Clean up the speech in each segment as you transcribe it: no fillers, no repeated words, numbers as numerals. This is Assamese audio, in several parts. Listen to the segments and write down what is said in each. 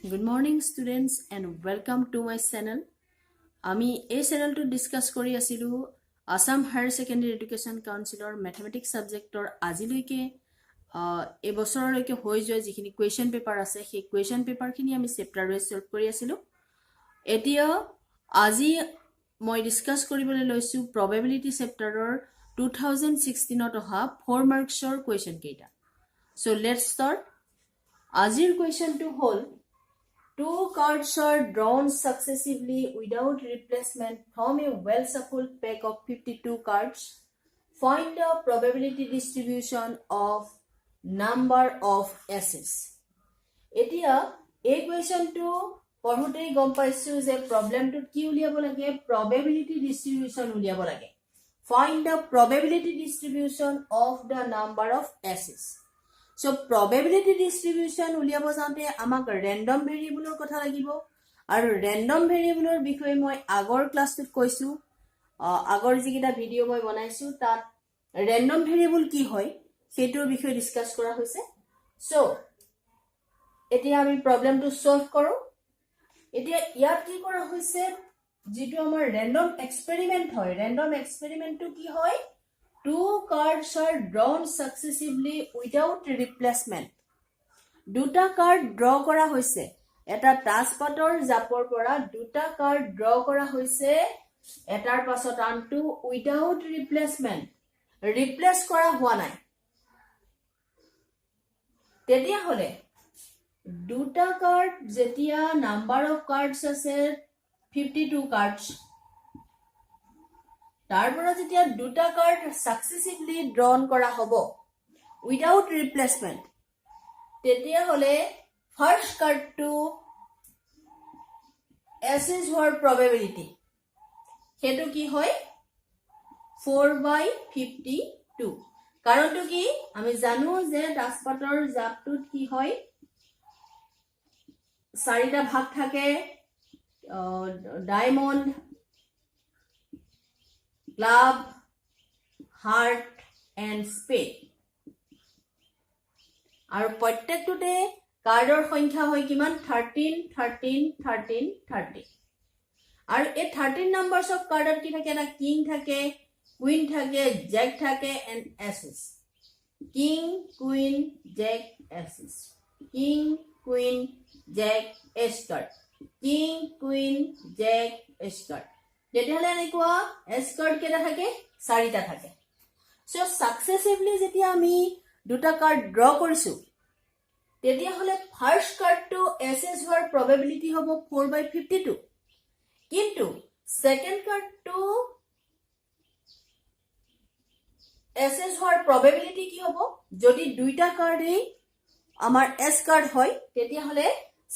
Good morning students and welcome to my channel. আমি এই চ্যানেলটো ডিসকাস কৰি আছিলো আসাম হায়াৰ সেকেন্ডাৰী এডুকেশন কাউন্সিলৰ ম্যাথমেটিক্স সাবজেক্টৰ আজিলৈকে এই বছৰলৈকে হৈ যোৱা যিখিনি কোৱেশ্চন পেপাৰ আছে সেই কোৱেশ্চন পেপাৰখিনি আমি চেপ্টাৰ ওয়াইজ সলভ কৰি আছিলো। এতিয়া আজি মই ডিসকাস কৰিবলৈ লৈছো প্ৰবাবিলিটি চেপ্টাৰৰ 2016ত অহা 4 মাৰ্কছৰ কোৱেশ্চন কেইটা। So let's start. আজিৰ কোৱেশ্চনটো হ'ল Two cards are drawn successively without replacement from a well-shuffled pack of 52 cards. Find the probability distribution of number of aces. Etia equation to পঢ়োতে গম পাইছো যে প্ৰবলেমটো কি উলিয়াব লাগে probability distribution উলিয়াব লাগে। Find the probability distribution of the number of aces. So probability distribution উলিয়াব যাওঁতে আমাক random variable কথা লাগিব আৰু random variable বিষয়ে মই আগৰ ক্লাছটোত কৈছো আগৰ যিকিটা ভিডিও মই বনাইছো তাত random variable কি হয় সেইটোৰ বিষয়ে ডিসকাস কৰা হৈছে। সো এতিয়া আমি প্ৰবলেমটো সলভ কৰো। এতিয়া ইয়াত কি কৰা হৈছে যেটো আমাৰ random experiment হয় random experimentটো কি হয় Two cards are drawn successively without replacement. দুটা কাৰ্ড ড্ৰ কৰা হৈছে এটা টাস্কপাতৰ জাপৰ পৰা দুটা কাৰ্ড ড্ৰ কৰা হৈছে এটাৰ পাছত আনটো উইদাউট ৰিপ্লেসমেন্ট ৰিপ্লেস কৰা হোৱা নাই। তেতিয়া হলে দুটা কাৰ্ড যেতিয়া নাম্বাৰ অফ কাৰ্ডছ আছে 52 কাৰ্ডছ তাৰপৰে যেতিয়া দুটা কাৰ্ড সাকসেসিভলি ড্ৰন কৰা হবো উইদাউট ৰিপ্লেসমেন্ট তেতিয়া হলে ফাৰ্স্ট কাৰ্ডটো এসেস হোৱাৰ প্ৰবাবিলিটি হেতু কি হয় 4/52 কাৰণটো কি আমি জানো যে টাস্কপাতৰ জাপটোত কি হয় চাৰিটা ভাগ থাকে diamond Club, heart and spade. আৰু প্ৰত্যেকটোতে কাৰ্ডৰ সংখ্যা হয় কিমান 13 13 13 13 আৰু এই 13 নাম্বাৰস অফ কাৰ্ডত কি থাকে এটা কিং থাকে কুইন থাকে জেক থাকে and aces king queen jack aces king queen jack ace card king queen jack ace card যেতিয়ালে এনেকুৱা এস কাৰ্ড কেটা থাকে চাৰিটা থাকে। সো সাকসেসিভলি যেতিয়া আমি দুটা কাৰ্ড ড্ৰ কৰিছো তেতিয়া হলে ফাৰ্স্ট কাৰ্ডটো এসএস হোৱাৰ প্ৰবাবিলিটি হ'ব 4/52 কিন্তু সেকেন্ড কাৰ্ডটো এসএস হোৱাৰ প্ৰবাবিলিটি কি হ'ব যদি দুইটা কাৰ্ডেই আমাৰ এস কাৰ্ড হয় তেতিয়া হলে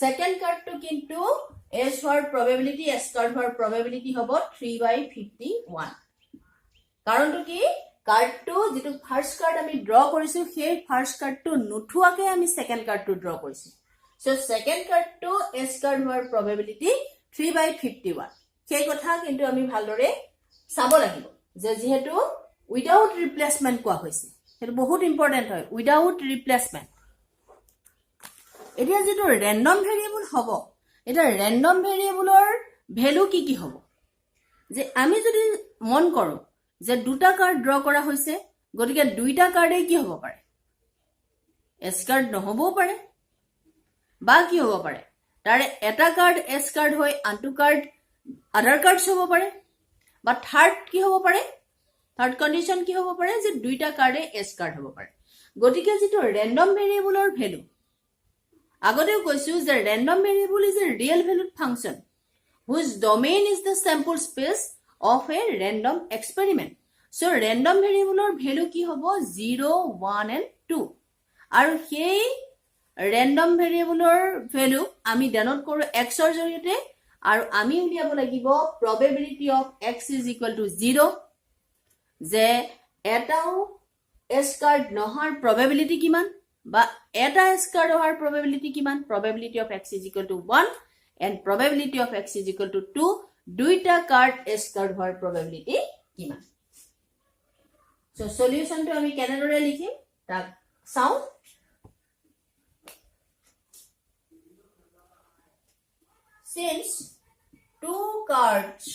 সেকেন্ড কাৰ্ডটো কিন্তু এস হোৱাৰ probability এস কাৰ্ড হোৱাৰ probability হ'ব 3/51 কাৰণটো কি কাৰ্ডটো যেটো ফাৰ্স্ট কাৰ্ড আমি ড্ৰ কৰিছো সেই ফাৰ্স্ট কাৰ্ডটো নুঠুৱাকে আমি সেকেন্ড কাৰ্ডটো ড্ৰ কৰিছো সো সেকেন্ড কাৰ্ডটো এস কাৰ্ড হোৱাৰ probability 3/51 সেই কথা কিন্তু আমি ভালদৰে চাব লাগিব যে যেহেতু উইদাউট ৰিপ্লেসমেন্ট কোৱা হৈছে সেইটো বহুত ইম্পৰ্টেন্ট হয় উইদাউট ৰিপ্লেসমেন্ট। এতিয়া যেটো random variable হ'ব এটা random variableৰ ভ্যালু কি হ'ব যে আমি যদি মন কৰো যে দুটা কাৰ্ড ড্ৰ কৰা হৈছে গতিকে দুইটা কাৰ্ডে কি হ'ব পাৰে এস কাৰ্ড নহবও পাৰে বা কি হ'ব পাৰে তাৰে এটা কাৰ্ড এস কাৰ্ড হয় আনটো কাৰ্ড আদাৰ কাৰ্ডছ হ'ব পাৰে বা থাৰ্ড কি হ'ব পাৰে থাৰ্ড কন্ডিশন কি হ'ব পাৰে যে দুইটা কাৰ্ডে এস কাৰ্ড হ'ব পাৰে। গতিকে যেটো random variableৰ ভ্যালু আগতেও কৈছো যে random variable is a real valued function whose domain is the sample space of a random experiment. So random variable value কি হ'ব 0 1 and 2 আৰু সেই random variable value আমি denote কৰো x ৰ জৰিয়তে আৰু আমি উলিয়াব লাগিব probability of x is equal to 0 যে এটাও s কাৰ্ড নহৰ probability কিমান বা এটা s কাৰ্ড হোৱাৰ probability কিমান probability of x is equal to 1 and probability of x is equal to 2 দুইটা কাৰ্ড s কাৰ্ড হোৱাৰ probability কিমান। সো সলিউশনটো আমি কেনেদৰে লিখিম তাক চাও। since two cards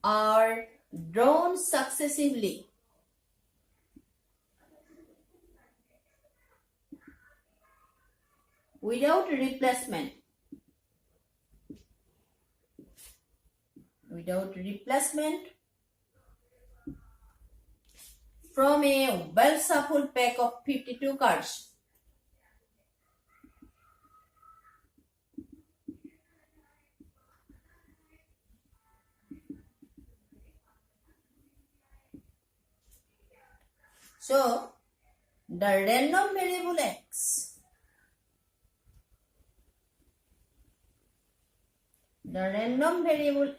are drawn successively, without replacement, from a well-shuffled pack of 52 cards. So, the random variable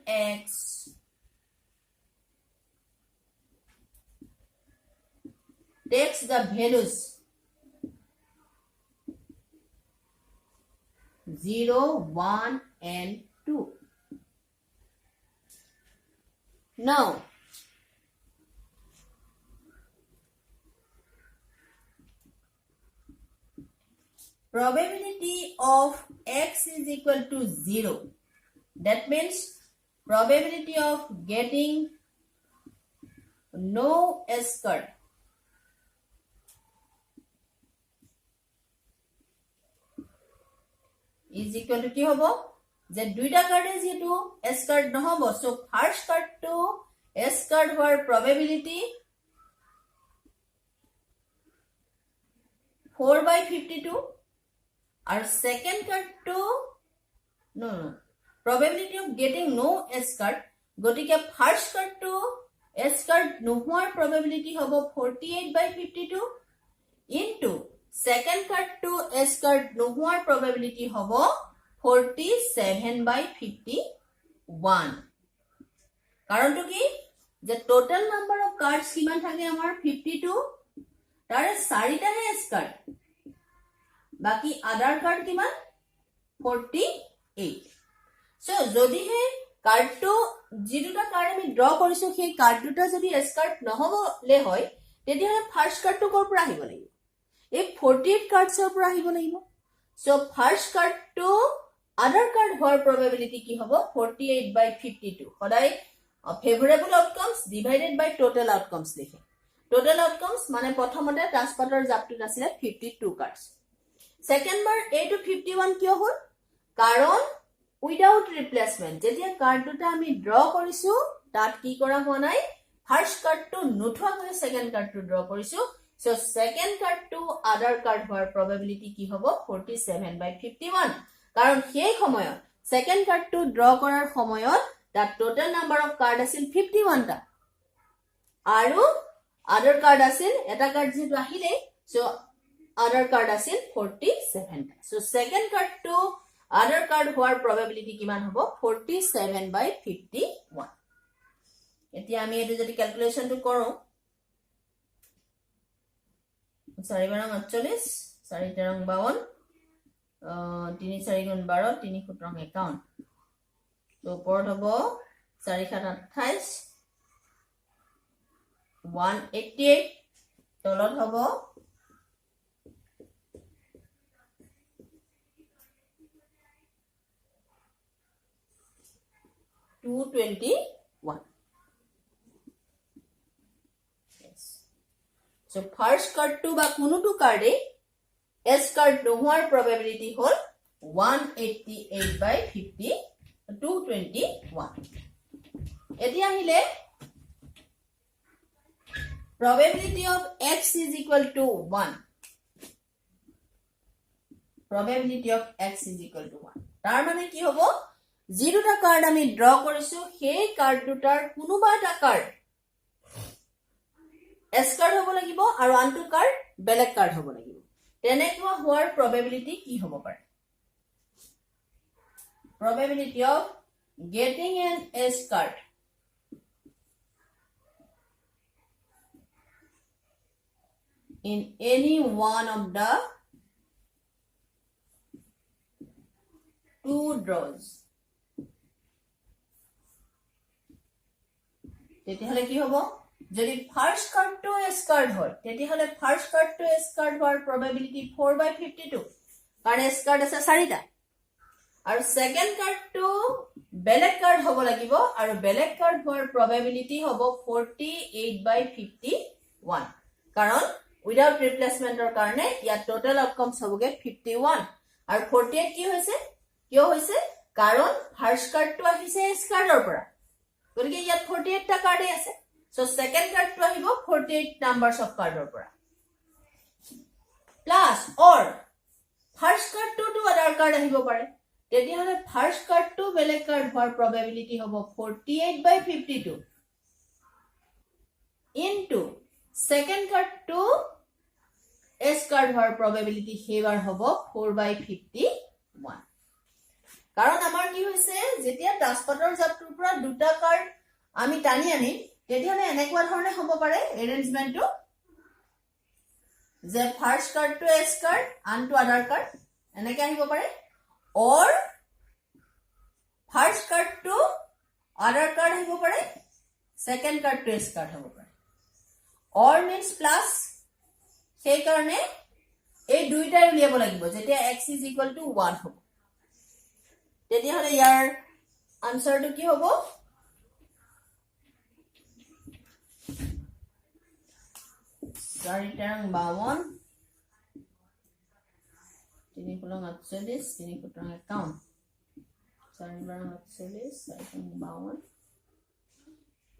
x takes the values 0, 1 and 2. Now, probability of x is equal to 0. That means probability of getting no S card is equal to কি হব যে দুইটা কার্ডে যেহেতু S card নহব, so first card to S card হোৱাৰ probability 4/52 and second card to probability of getting no S card, গতিকে first card to S card নোহোৱাৰ probability হ'ব 48/52 into second card to S card নোহোৱাৰ probability হ'ব 47/51. কাৰণটো কি যে total number of cards কিমান থাকে আমাৰ 52, তাৰে 4টাহে S card, বাকি other card কিমান 48. So যদিহে কাৰ্ডটো যিটা কাৰ্ড আমি ড্ৰ কৰিছো সেই কাৰ্ড দুটা যদি এস কাৰ্ড নহবলে হয় তেতিয়াহলে ফাৰ্স্ট কাৰ্ডটো কৰ পৰা আহিব লাগিব, এই 48 কাৰ্ডছৰ পৰা আহিব লাগিব. সো ফাৰ্স্ট কাৰ্ডটো আদাৰ কাৰ্ড হোৱাৰ probability কি হ'ব 48/52. সদায় ফেভৰেবল আউটকামস ডিভাইডেড বাই টোটাল আউটকামস লিখে. টোটাল আউটকামস মানে প্ৰথমতে ট্ৰান্সপাৰ্টাৰ জাপটোত আছিল 52 কাৰ্ডছ. সেকেন্ড বাৰ এটো 51 কিয় হ'ল, কাৰণ উইদাউট ৰিপ্লেসমেন্ট যেতিয়া কাৰ্ড দুটা আমি ড্ৰ কৰিছো তাত কি কৰা হোৱা নাই, ফাৰ্স্ট কাৰ্ডটো নুঠোৱাকৈ সেকেন্ড কাৰ্ডটো ড্ৰ কৰিছো. সো সেকেন্ড কাৰ্ডটো আদাৰ কাৰ্ড হোৱাৰ probability কি হ'ব 47/51. কাৰণ সেই সময়ত সেকেন্ড কাৰ্ডটো ড্ৰ কৰাৰ সময়ত the total number of card আছিল 51 টা আৰু আদাৰ কাৰ্ড আছিল এটা কাৰ্ড যেটো আহিলে, সো আদাৰ কাৰ্ড আছিল 47 টা. সো সেকেন্ড কাৰ্ডটো আদাৰ কাৰ্ড হোৱাৰ probability কিমান হ'ব 47/51. এতিয়া আমি এটো যদি ক্যালকুলেশনটো কৰো 4 * 48 4 * 52 3 * 4 = 12 3 * 7 = 51. তো ওপৰত হ'ব 4 * 7 = 28 188, তলত হ'ব 221. Yes. So first card to বা কোনোটো কাৰ্ডে S card নোহোৱাৰ probability হ'ল 188/50 221. এতিয়া আহিলে probability of x is equal to 1. Probability of x is equal to 1. তাৰ মানে কি হ'ব, যি দুটা কাৰ্ড আমি ড্ৰ কৰিছো সেই কাৰ্ড দুটাৰ কোনোবা এটা কাৰ্ড এস কাৰ্ড হ'ব লাগিব আৰু আনটো কাৰ্ড বেলেগ কাৰ্ড হ'ব লাগিব. তেনেকুৱা হোৱাৰ probability কি হ'ব পাৰে, probability of getting an S card in any one of the two draws. তেতিয়াহলে কি হ'ব, যদি ফার্স্ট কার্ডটো এস কার্ড হয় তেতিয়াহলে ফার্স্ট কার্ডটো এস কার্ড হোৱাৰ probability 4/52, কাৰণ এস কাৰ্ড আছে 4টা আৰু সেকেন্ড কাৰ্ডটো বেলেগ কাৰ্ড হ'ব লাগিব আৰু বেলেগ কাৰ্ড হোৱাৰ probability হ'ব 48/51 কাৰণ উইদাউট ৰিপ্লেসমেন্টৰ কাৰণে ইয়াত টোটাল আউটকামস হ'বগে 51 আৰু 48 কি হৈছে কিয় হৈছে কাৰণ ফাৰ্স্ট কাৰ্ডটো আহিছে এস কাৰ্ডৰ পৰা গতিকে ইয়াত 48 টা কাৰ্ডে আছে সো সেকেন্ড কাৰ্ডটো আহিব 48 নাম্বাৰস অফ কাৰ্ডৰ পৰা প্লাস অৰ ফাৰ্স্ট কাৰ্ডটো আদাৰ কাৰ্ড আহিব পাৰে তেতিয়াহলে ফাৰ্স্ট কাৰ্ডটো বেলেগ কাৰ্ড হোৱাৰ probability হ'ব 48/52 ইনটু সেকেন্ড কাৰ্ডটো এস কাৰ্ড হোৱাৰ probability হেবাৰ হ'ব 4/51 কাৰণ আমাৰ কি হৈছে যেতিয়া দাসপাতৰ জাপটোৰ পৰা দুটা কাৰ্ড আমি টানি আনি তেতিয়াহলে এনেকুৱা ধৰণে হ'ব পাৰে এৰেঞ্জমেন্টটো যে ফাৰ্স্ট কাৰ্ডটো এস কাৰ্ড আনটো আদাৰ কাৰ্ড এনেকৈ আহিব পাৰে or first card to other card আহিব পাৰে second card to s card হ'ব পাৰে or means plus সেই কাৰণে এই দুইটাই উলিয়াব লাগিব যেতিয়া x is equal to 1 হ'ব তেতিয়াহলে ইয়াৰ আনসাৰটো কি হ'ব 4 তিনি পুলং 48 তিনি পুটং একাউন্ট 4 বাৰ 48 4 52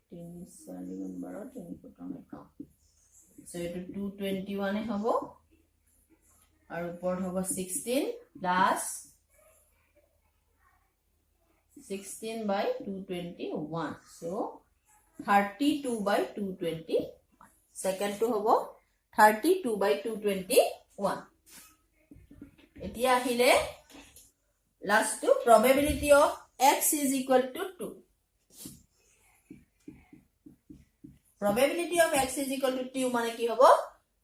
তিনি 4 বাৰ তিনি পুটং একাউন্ট সো এটো 221 এ হ'ব আৰু উপৰ হ'ব 16 প্লাস 16/221 সো 32/221 সেকেন্ড টু হ'ব 32/221 এতিয়া আহিলে last two probability of x is equal to 2 probability of x is equal to 2 মানে কি হ'ব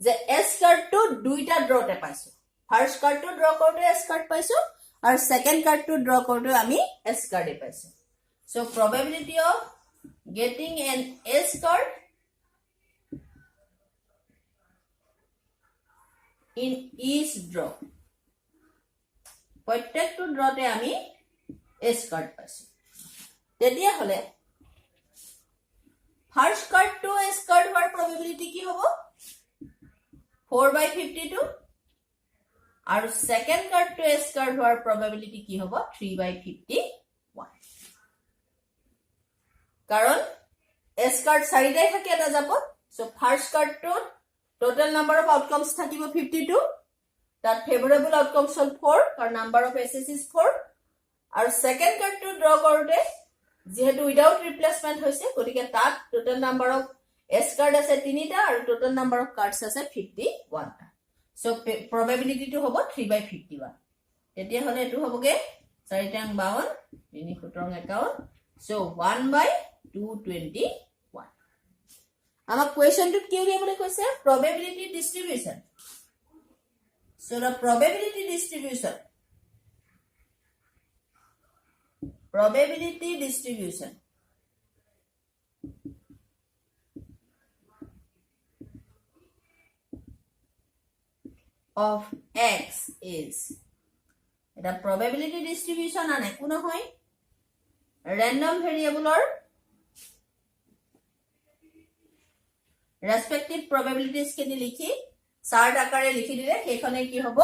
যে s কাৰ্ড টু দুইটা ড্ৰতে পাইছো ফাৰ্স্ট কাৰ্ড টু ড্ৰ কৰোতে s কাৰ্ড পাইছো আৰু সেকেন্ড কাৰ্ড টু ড্ৰ কৰোতে আমি s কাৰ্ড পাইছো so probability of getting an s card in each draw প্ৰত্যেকটো ড্ৰতে আমি এস কাৰ্ড পাইছো তেতিয়া হলে ফাৰ্স্ট কাৰ্ড টু এস কাৰ্ড হোৱাৰ probability কি হ'ব 4/52 আৰু সেকেন্ড কাৰ্ড টু এস কাৰ্ড হোৱাৰ probability কি হ'ব 3/51 কাৰণ এস কাৰ্ড চাৰিটাই থাকে এটা জাপত সো ফাৰ্স্ট কাৰ্ডটো টোটাল নাম্বাৰ অফ আউটকামস থাকিব 52 that favorable outcomes hall 4 or number of SS is 4 আৰু সেকেন্ড কাৰ্ড টু ড্ৰ কৰোতে যেহেতু উইদাউট ৰিপ্লেসমেন্ট হৈছে গতিকে তাত total number of S card আছে 3টা আৰু টোটাল নাম্বাৰ অফ কাৰ্ডস আছে 51 টা সো probability টো হ'ব 3/51 তেতিয়া হলে এটো হ'বগে 4 টাং 52 3 ফুটং একাউন্ট সো 1/221 আমাৰ কোৱেশ্চনটো কি উলিয়াবলৈ কৈছে probability distribution. So the probability distribution of x is the probability distribution ane kuno hoy random variable or respective probabilities kini likhi chart আকাৰে লিখি দিলে সেইখনে কি হ'ব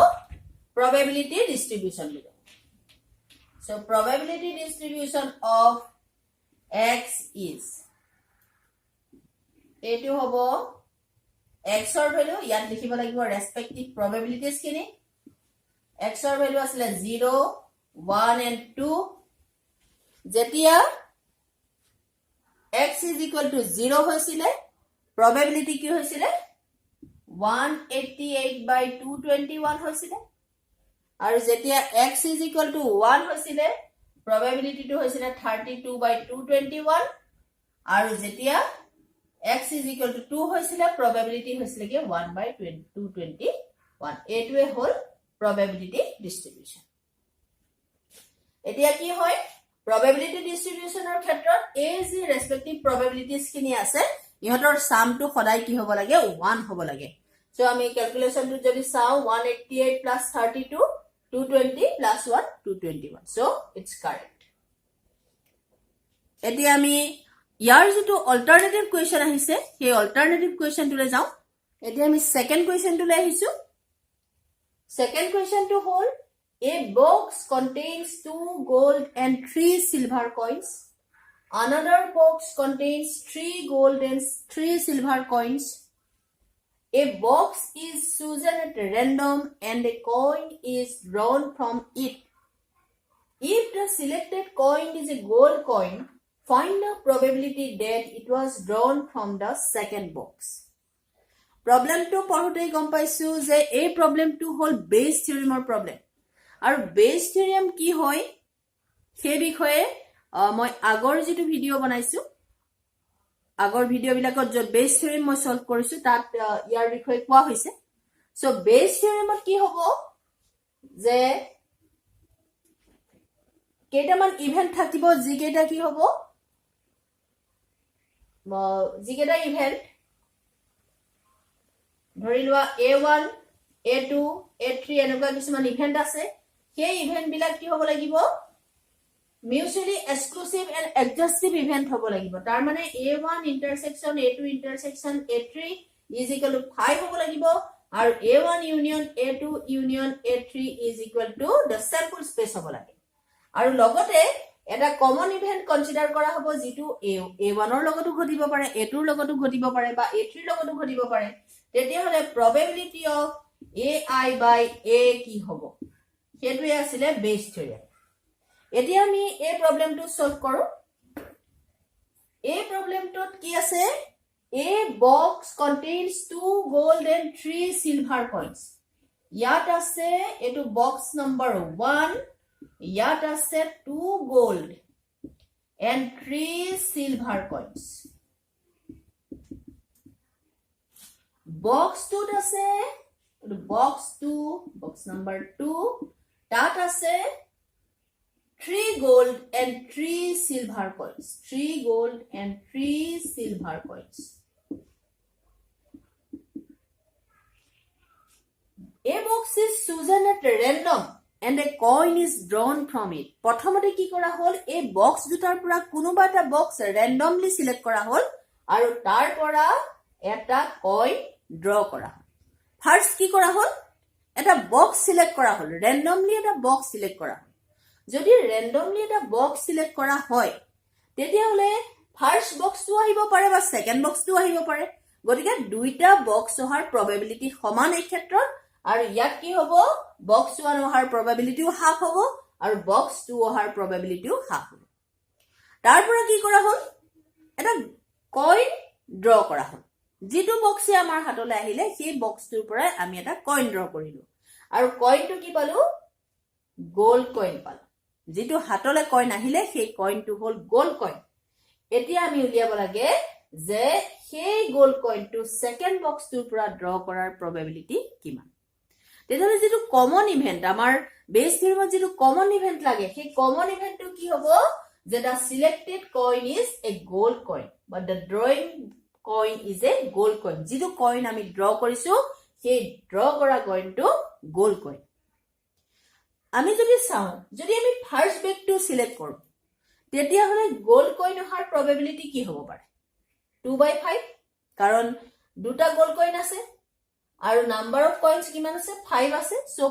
probability distribution লিখো so probability distribution of x is এটো হ'ব x ৰ ভ্যালু ইয়াত লিখিব লাগিব respective probabilities কিনি x ৰ ভ্যালু আছিল 0 1 and 2 যেতিয়া x is equal to 0 হৈছিলে probability কি হৈছিলে 188/221 হৈছিলে আৰু যেতিয়া x is equal to 1 হৈছিলে probability টো হৈছিলে 32/221 আৰু যেতিয়া x is equal to 2 হৈছিলে probability হৈছিলে কি 1/221 এটোৱে হল probability distribution এতিয়া কি হয় probability distribution ৰ ক্ষেত্ৰত এই যে respective probabilities কিনি আছে ইহতৰ সাম টো সদায় কি হ'ব লাগে 1 হ'ব লাগে So, আমি calculation to যদি চাও 188 plus 32 220 plus 1 221. So it's correct. এতিয়া আমি ইয়াৰ যেটো অল্টাৰনেটিভ কোৱেশ্চন আহিছে সেই অল্টাৰনেটিভ কোৱেশ্চনটোলে যাও এতিয়া আমি সেকেন্ড কোৱেশ্চনটোলে আহিছো সেকেন্ড কোৱেশ্চনটো হ'ল a box contains 2 gold and 3 silver coins. Another box contains 3 gold and 3 silver coins. A box is chosen at random and a coin is drawn from it. If the selected coin is a gold coin, find the probability that it was drawn from the second box. Problem to পঢ়োতেই গম পাইছো যে এই প্ৰবলেমটো হ'ল বেস থিওৰেমৰ প্ৰবলেম আৰু বেস থিওৰেম কি হয় সেই বিষয়ে মই আগৰ যেটো ভিডিও বনাইছো আগৰ ভিডিও বিলাকত যে বেস থিওৰেম মই সলভ কৰিছো তাত ইয়াৰ বিষয়ে কোৱা হৈছে সো বেস থিওৰেমত কি হ'ব যে কেইটামান ইভেন্ট থাকিব যি কেইটা কি হ'ব যি কেইটা ইভেন্ট ধৰি লোৱা a1 a2 a3 এনেকুৱা কিছুমান ইভেন্ট আছে সেই ইভেন্ট বিলাক কি হ'ব লাগিব mutually exclusive and adjunctive event hobo lagibo tar mane a1 intersection a2 intersection a3 is equal to 5 hobo lagibo aru a1 union a2 union a3 is equal to the sample space hobo lage aru logote eta common event consider kora hobo jitu a1 or logotu ghodibo pare a2 r logotu ghodibo pare ba a3 logotu ghodibo pare tetia hole probability of ai by a ki hobo hetu asile base theory এতিয়া আমি এই প্ৰবলেমটো সলভ কৰো এই প্ৰবলেমটোত কি আছে a box contains 2 gold and 3 silver coins ইয়াত আছে এটো বক্স নম্বৰ 1 ইয়াত আছে 2 gold and 3 silver coins box 2 আছে এটো বক্স 2 বক্স নম্বৰ 2 তাত আছে 3 gold and 3 silver coins 3 gold and 3 silver coins a box is chosen at random and a coin is drawn from it প্ৰথমতে কি কৰা হল এই বক্স দুটাৰ পৰা কোনোবা এটা বক্স randomly select কৰা হল আৰু তাৰ পৰা এটা কইন ড্ৰ কৰা হল ফাৰ্স্ট কি কৰা হল এটা বক্স সিলেক্ট কৰা হল randomly এটা বক্স সিলেক্ট কৰা হল যদি randomly এটা বক্স সিলেক্ট কৰা হয় তেতিয়া হলে ফাৰ্স্ট বক্সটো আহিব পাৰে বা সেকেন্ড বক্সটো আহিব পাৰে গতিকে দুইটা বক্স অহাৰ probability সমান এই ক্ষেত্ৰত আৰু ইয়াত কি হ'ব বক্স 1 অহাৰ probabilityও হাফ হ'ব আৰু বক্স 2 অহাৰ probabilityও হাফ হ'ব তাৰ পৰা কি কৰা হ'ল এটা কইন ড্ৰ কৰা হ'ল যেটো বক্সে আমাৰ হাতলৈ আহিলে সেই বক্সটোৰ পৰা আমি এটা কইন ড্ৰ কৰিলো আৰু কইনটো কি পালো গোল্ড কইন পালো যেটো হাতলে কইন আহিলে সেই কইনটো হল গোল্ড কইন এতিয়া আমি উলিয়াব লাগে যে সেই গোল্ড কইনটো সেকেন্ড বক্সটোৰ পৰা ড্ৰ কৰাৰ probability কিমান তেতিয়ালে যেটো কমন ইভেন্ট আমাৰ বেস থিওৰেমত যেটো কমন ইভেন্ট লাগে সেই কমন ইভেন্টটো কি হ'ব যে the selected coin is a gold coin but the drawing coin is a gold coin যেটো কইন আমি ড্ৰ কৰিছো সেই ড্ৰ কৰা কইনটো গোল্ড কইন আমি যদি চাও যদি আমি ফাৰ্স্ট বেগটো সিলেক্ট কৰো তেতিয়া হলে গোল্ড কইন অহাৰ probability কি হ'ব পাৰে 2/5 কাৰণ দুটা গোল্ড কইন আছে আৰু নাম্বাৰ অফ কইনস কিমান আছে 5 আছে সো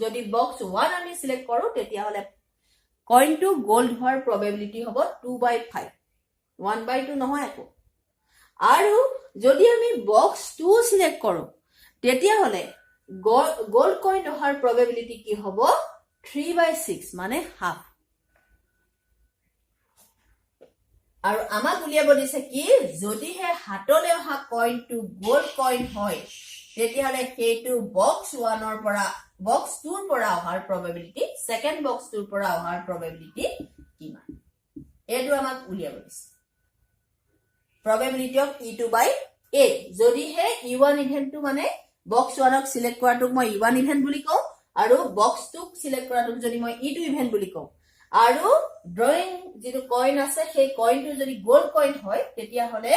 যদি বক্স 1 আমি সিলেক্ট কৰো তেতিয়া হলে কইনটো গোল্ড হোৱাৰ probability হ'ব 2/5 1/2 নহয় একো আৰু যদি আমি বক্স 2 সিলেক্ট কৰো তেতিয়া হলে gold coin অহাৰ probability কি হ'ব 3/6 মানে half আৰু আমাক উলিয়াব দিছে কি যদি হে হাতলে অহা কইনটো গোল্ড কইন হয় তেতিয়া হলে সেইটো বক্স 1 ৰ পৰা বক্স 2 ৰ পৰা অহাৰ probability সেকেন্ড বক্স 2 ৰ পৰা অহাৰ probability কিমান এটো আমাক উলিয়াব দিছে probability of e2 by a যদি হে e1 ইভেন্টটো মানে বক্স 1 ক সিলেক্ট কৰাটোক মই e1 ইভেন্ট বুলি কওঁ আৰু বক্স 2 ক সিলেক্ট কৰাটোক যদি মই e2 ইভেন্ট বুলি কওঁ আৰু ড্ৰয়িং যেটো কইন আছে সেই কইনটো যদি গোল্ড কইন হয় তেতিয়া হলে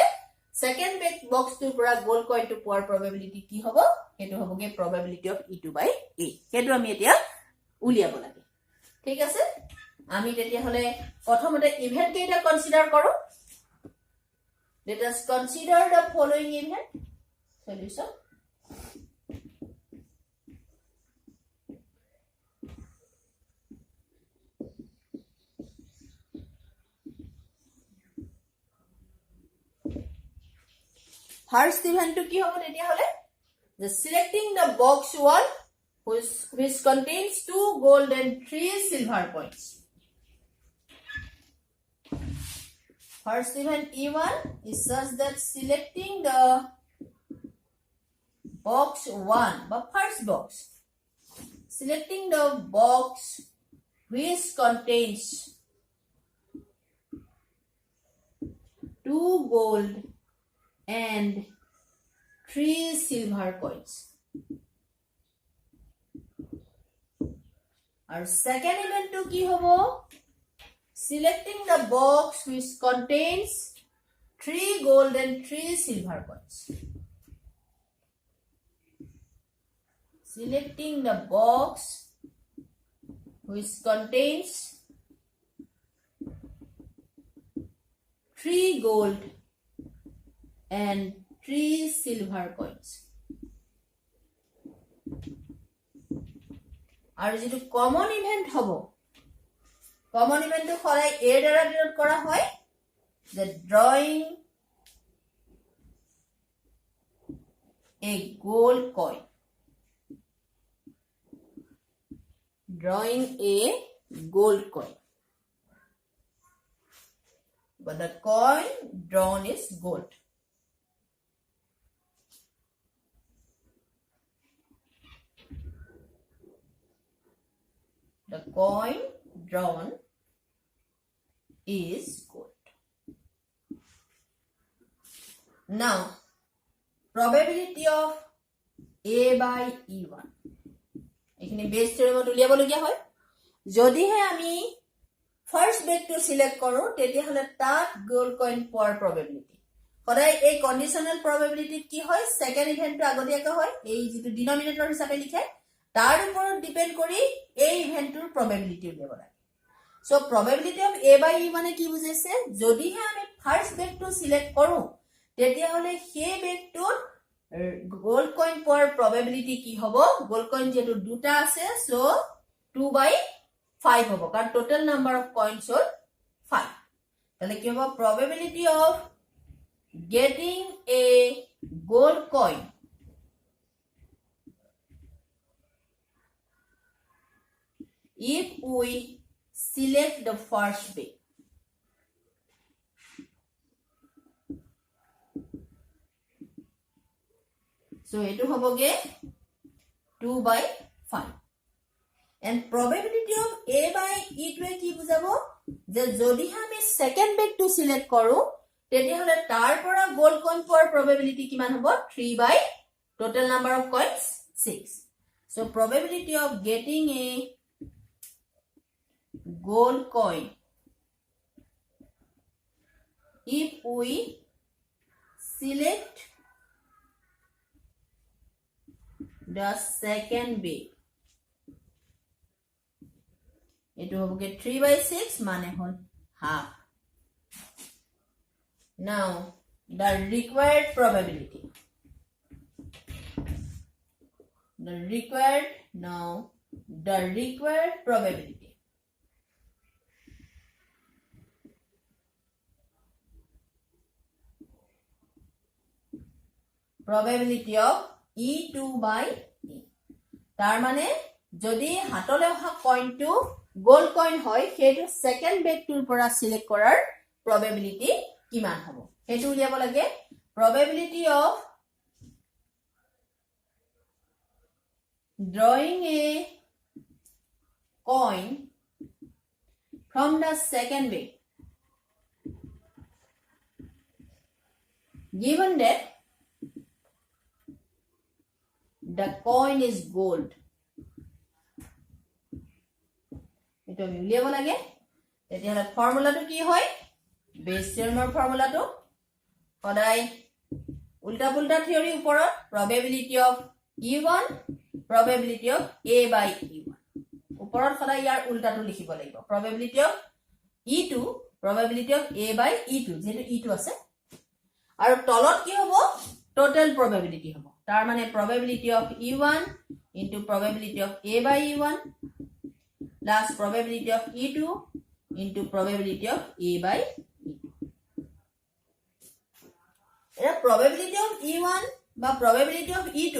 সেকেন্ড বেক বক্সটোৰ পৰা গোল্ড কইনটো পোৱাৰ probability কি হ'ব সেইটো হ'বগে probability of E2/A সেইটো আমি এতিয়া উলিয়াব লাগে ঠিক আছে আমি তেতিয়া হলে প্ৰথমতে ইভেন্ট কেইটা কনসিডাৰ কৰো let us consider the following event solution first event to ki hobo tetia hole the selecting the box 1 which contains 2 gold and 3 silver coins first event E1 is such that selecting the box 1 the first box selecting the box which contains 2 gold and 3 silver coins. Our second event to ki hobo selecting the box which contains 3 gold and 3 silver coins. Selecting the box which contains 3 gold and 3 silver coins. আৰু যেটো কমন ইভেন্ট হ'ব কমন ইভেন্টটো সদায় এ দ্বাৰা ডিনোট কৰা হয় যে drawing a gold coin drawing a gold coin but the coin drawn is gold the coin drawn is gold. Now, probability of A by E1. এখানে বেস থিওরেমত উলিয়াব লগিয়া হয় যদিহে আমি ফার্স্ট বেকটো সিলেক্ট কৰো তেতিয়া হলে তাত গোল্ড কইন পোৱাৰ probability সদায় এই কন্ডিশনাল probability কি হয় সেকেন্ড ইভেন্টটো আগতীয়াকৈ হয় এই যেটো ডিনোমিনেটৰ হিচাপে লিখে তাৰ ওপৰত ডিপেন্ড কৰি এই ইভেন্টৰ probability উলিয়াব লাগে so probability of A by E মানে কি বুজাইছে যদিহে আমি ফার্স্ট বেকটো সিলেক্ট কৰো তেতিয়া হলে সেই বেকটোৰ গোল্ড কইন পোৱাৰ probability কি হ'ব গোল্ড কইন যেটো দুটা আছে সো 2/5 হ'ব কাৰণ টোটাল নাম্বার অফ কইনস হল 5 তাহলে কি হ'ব probability of getting a gold coin if we select the first bit so etu hoboge 2/5 and probability of A by E2 ki bujabo je jodi ami second bit to select koru teti hole tar pora gold coin for probability kiman hobo 3 by total number of coins 6 so probability of getting a gold coin if we select the second bit it will get 3/6 mane hol half now the required probability the required probability probability of E2 by E তার মানে যদি হাতলে অহা কইনটো গোল্ড কইন হয় হেতু সেকেন্ড বেকটোৰ পৰা সিলেক্ট কৰাৰ probability কিমান হ'ব হেতু উলিয়াব লাগে probability of drawing a coin from the second bag given that the coin is gold eto ami uliya lage তেতিয়া হলে ফর্মুলাটো কি হয় বেস থিওৰেমৰ ফৰ্মুলাটো সদায় উল্টা পুল্টা থিওৰি ওপৰত probability of E1 probability of A by E1 ওপৰত সদায় ইয়াৰ উল্টাটো লিখিব লাগিব probability of E2 probability of A by E2 যেটো E2 আছে আৰু তলত কি হ'ব total probability হ'ব তাৰ মানে probability of E1 into probability of A by E1 plus probability of E2 into probability of A by E2 এটা probability of E1 বা probability of E2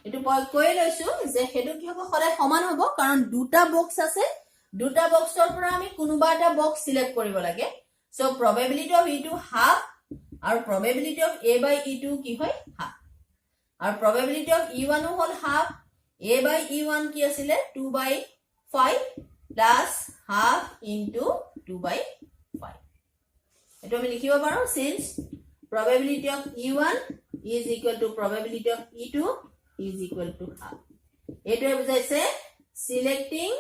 এটো কৈ লৈছো যে হেতু কি হ'ব সদায় সমান হ'ব কাৰণ দুটা বক্স আছে দুটা বক্সৰ পৰা আমি কোনোবা এটা বক্স সিলেক্ট কৰিব লাগে so probability of E2 half আৰু probability of A by E2 কি হয় half আৰু probability of E1 hall half A by E1 কি আছিল 2 by 5 plus half into 2 by 5 এটো আমি লিখিব পাৰো since probability of E1 is equal to probability of E2 is equal to half এটো বুজাইছে selecting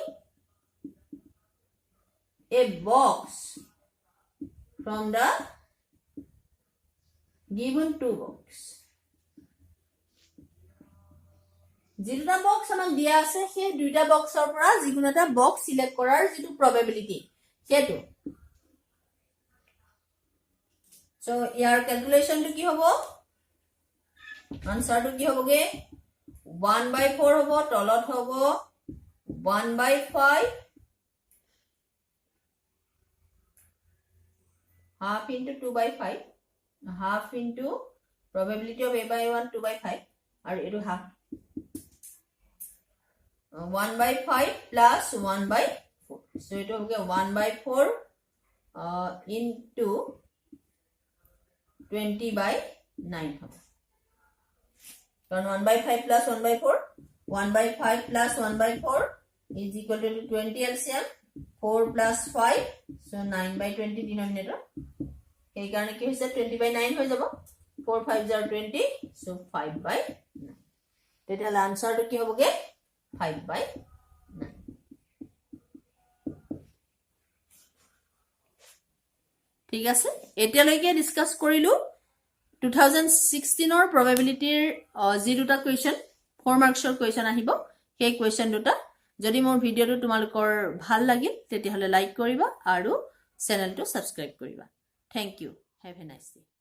a box from the given two box যেটা বক্স আমাক দিয়া আছে সেই দুইটা বক্সৰ পৰা যিকোনো এটা বক্স সিলেক্ট কৰাৰ যেটো probability সেটো সো ইয়াৰ ক্যালকুলেশন কি হ'ব আনসার কি হ'বগে 1/4 হ'ব তলত হ'ব 1/5 half into 2/5 half into probability of A by 1 2/5 আৰু এটো half 1/5 plus 1/4 so এটো হবে 1/4 into 20/9 হবে কারণ 1/5 plus 1/4 1/5 plus 1/4 is equal to 20 LCM 4 plus 5 so 9/20 denominator এই কারণে কি হইছে 20/9 হৈ যাব 4 5 are 20 so 5/9 তেতিয়ালে আনসারটো কি হ'বগে 5/9 ঠিক আছে এতিয়ালৈকে ডিসকাস কৰিলো 2016 ৰ probabilityৰ যি দুটা কোৱেশ্চন 4 মাৰ্কছৰ কোৱেশ্চন আহিব সেই কোৱেশ্চন দুটা যদি মোৰ ভিডিওটো তোমালোকৰ ভাল লাগিল তেতিয়াহলে লাইক কৰিবা আৰু চেনেলটো সাবস্ক্ৰাইব কৰিবা thank you have a nice day